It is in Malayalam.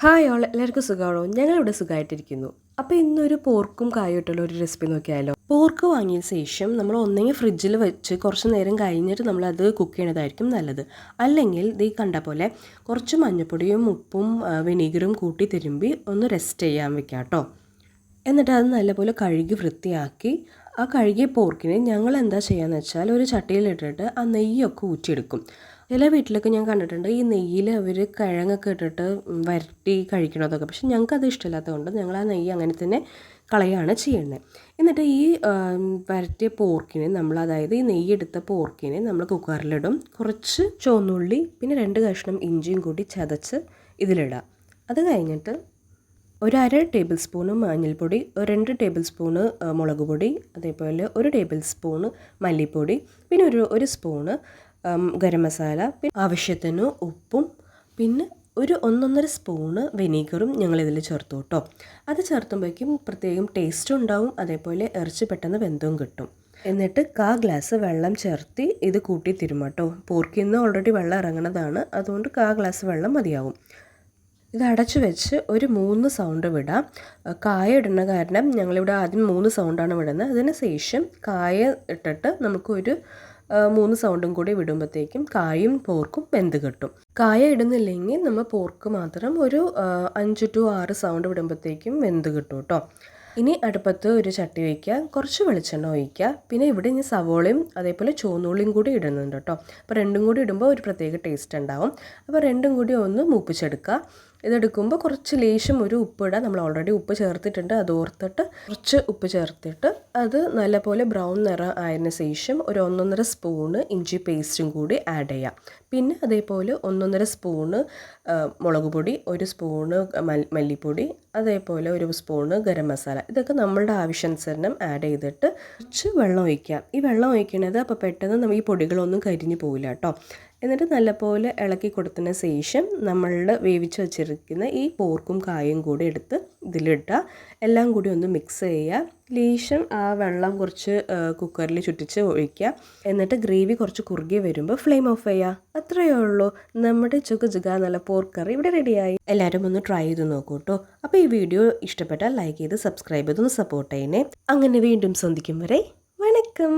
ഹായ് ഓൾ എല്ലാവർക്കും സുഖമാണോ? ഞങ്ങളിവിടെ സുഖമായിട്ടിരിക്കുന്നു. അപ്പോൾ ഇന്നൊരു പോർക്കും കായിട്ടുള്ള ഒരു റെസിപ്പി നോക്കിയാലോ. പോർക്ക് വാങ്ങിയ ശേഷം നമ്മൾ ഒന്നെങ്കിൽ ഫ്രിഡ്ജിൽ വെച്ച് കുറച്ച് നേരം കഴിഞ്ഞിട്ട് നമ്മളത് കുക്ക് ചെയ്യണതായിരിക്കും നല്ലത്. അല്ലെങ്കിൽ ഈ കണ്ട പോലെ കുറച്ച് മഞ്ഞൾപ്പൊടിയും ഉപ്പും വിനീഗറും കൂട്ടി തിരുമ്പി ഒന്ന് റെസ്റ്റ് ചെയ്യാൻ വെക്കാം കേട്ടോ. എന്നിട്ട് അത് നല്ലപോലെ കഴുകി വൃത്തിയാക്കി ആ കഴുകിയ പോർക്കിനെ ഞങ്ങൾ എന്താ ചെയ്യാന്ന് വെച്ചാൽ ഒരു ചട്ടിയിലിട്ടിട്ട് ആ നെയ്യൊക്കെ ഊറ്റിയെടുക്കും. ചില വീട്ടിലൊക്കെ ഞാൻ കണ്ടിട്ടുണ്ട് ഈ നെയ്യിൽ അവർ കിഴങ്ങൊക്കെ ഇട്ടിട്ട് വരട്ടി കഴിക്കണതൊക്കെ. പക്ഷെ ഞങ്ങൾക്കത് ഇഷ്ടമില്ലാത്തതുകൊണ്ട് ഞങ്ങൾ ആ നെയ്യ് അങ്ങനെ തന്നെ കളയുകയാണ് ചെയ്യുന്നത്. എന്നിട്ട് ഈ വരട്ടിയ പോർക്കിനെ അതായത് ഈ നെയ്യെടുത്ത പോർക്കിനെ നമ്മൾ കുക്കറിലിടും. കുറച്ച് ചുവന്നുള്ളി പിന്നെ 2 കഷ്ണം ഇഞ്ചിയും കൂടി ചതച്ച് ഇതിലിടാം. അത് കഴിഞ്ഞിട്ട് ഒരു 1/2 ടേബിൾ സ്പൂണ് മഞ്ഞൾപ്പൊടി, 2 ടേബിൾ സ്പൂണ് മുളക് പൊടി, അതേപോലെ 1 ടേബിൾ സ്പൂണ് മല്ലിപ്പൊടി, പിന്നെ ഒരു സ്പൂണ് ഗരം മസാല, പിന്നെ ആവശ്യത്തിന് ഉപ്പും, പിന്നെ ഒരു 1.5 സ്പൂണ് വിനീഗറും ഞങ്ങളിതിൽ ചേർത്തു കേട്ടോ. അത് ചേർത്തുമ്പോഴേക്കും പ്രത്യേകം ടേസ്റ്റും ഉണ്ടാവും, അതേപോലെ ഇറച്ചി പെട്ടെന്ന് വെന്തവും കിട്ടും. എന്നിട്ട് 1/4 ഗ്ലാസ് വെള്ളം ചേർത്തി ഇത് കൂട്ടി തിരുമാട്ടോ. പോർക്കിൽ നിന്ന് ഓൾറെഡി വെള്ളം ഇറങ്ങണതാണ്, അതുകൊണ്ട് 1/4 ഗ്ലാസ് വെള്ളം മതിയാവും. ഇത് അടച്ചു വെച്ച് ഒരു 3 സൗണ്ട് വിടാം. കായ ഇടുന്ന കാരണം ഞങ്ങളിവിടെ ആദ്യം 3 സൗണ്ടാണ് വിടുന്നത്. അതിന് ശേഷം കായ ഇട്ടിട്ട് നമുക്കൊരു 3 സൗണ്ടും കൂടി വിടുമ്പോഴത്തേക്കും കായും പോർക്കും വെന്ത് കിട്ടും. കായ ഇടുന്നില്ലെങ്കിൽ നമ്മൾ പോർക്ക് മാത്രം ഒരു 5 to 6 സൗണ്ട് വിടുമ്പോഴത്തേക്കും വെന്ത് കിട്ടും കേട്ടോ. ഇനി അടുപ്പത്ത് ഒരു ചട്ടി വയ്ക്കുക, കുറച്ച് വെളിച്ചെണ്ണ ഒഴിക്കുക. പിന്നെ ഇവിടെ ഇനി സവോളയും അതേപോലെ ചുവന്നുള്ളിയും കൂടി ഇടുന്നുണ്ട് കേട്ടോ. അപ്പോൾ രണ്ടും കൂടി ഇടുമ്പോൾ ഒരു പ്രത്യേക ടേസ്റ്റ് ഉണ്ടാവും. അപ്പോൾ രണ്ടും കൂടി ഒന്ന് മൂപ്പിച്ചെടുക്കുക. ഇതെടുക്കുമ്പോൾ കുറച്ച് ലേശം ഒരു ഉപ്പിടുക. നമ്മൾ ഓൾറെഡി ഉപ്പ് ചേർത്തിട്ടുണ്ട്, അത് ഓർത്തിട്ട് കുറച്ച് ഉപ്പ് ചേർത്തിട്ട് അത് നല്ലപോലെ ബ്രൗൺ നിറം ആയതിന് ശേഷം ഒരു 1.5 സ്പൂണ് ഇഞ്ചി പേസ്റ്റും കൂടി ആഡ് ചെയ്യാം. പിന്നെ അതേപോലെ 1.5 സ്പൂണ് മുളക് പൊടി, 1 സ്പൂണ് മല്ലിപ്പൊടി, അതേപോലെ 1 സ്പൂണ് ഗരം മസാല. ഇതൊക്കെ നമ്മളുടെ ആവശ്യാനുസരണം ആഡ് ചെയ്തിട്ട് കുറച്ച് വെള്ളം ഒഴിക്കുക. ഈ വെള്ളം ഒഴിക്കണത് അപ്പോൾ പെട്ടെന്ന് നമ്മൾ ഈ പൊടികളൊന്നും കരിഞ്ഞു പോവില്ല കേട്ടോ. എന്നിട്ട് നല്ലപോലെ ഇളക്കി കൊടുത്തതിന് ശേഷം നമ്മളുടെ വേവിച്ച് വെച്ചിരിക്കുന്ന ഈ പോർക്കും കായും കൂടി എടുത്ത് ഇതിലിടുക. എല്ലാം കൂടി ഒന്ന് മിക്സ് ചെയ്യുക. ലേശം ആ വെള്ളം കുറച്ച് കുക്കറിൽ ചുറ്റിച്ച് ഒഴിക്കുക. എന്നിട്ട് ഗ്രേവി കുറച്ച് കുറുകി വരുമ്പോൾ ഫ്ലെയിം ഓഫ് ചെയ്യുക. അത്രയേ ഉള്ളൂ. നമ്മുടെ ചുക്ക് നല്ല പോർക്ക് കറി ഇവിടെ റെഡിയായി. എല്ലാവരും ഒന്ന് ട്രൈ ചെയ്ത് നോക്കൂ കേട്ടോ. അപ്പോൾ ഈ വീഡിയോ ഇഷ്ടപ്പെട്ടാൽ ലൈക്ക് ചെയ്ത് സബ്സ്ക്രൈബ് ചെയ്തൊന്ന് സപ്പോർട്ട് ചെയ്യണേ. അങ്ങനെ വീണ്ടും സന്ധിക്കും വരെ വണക്കം.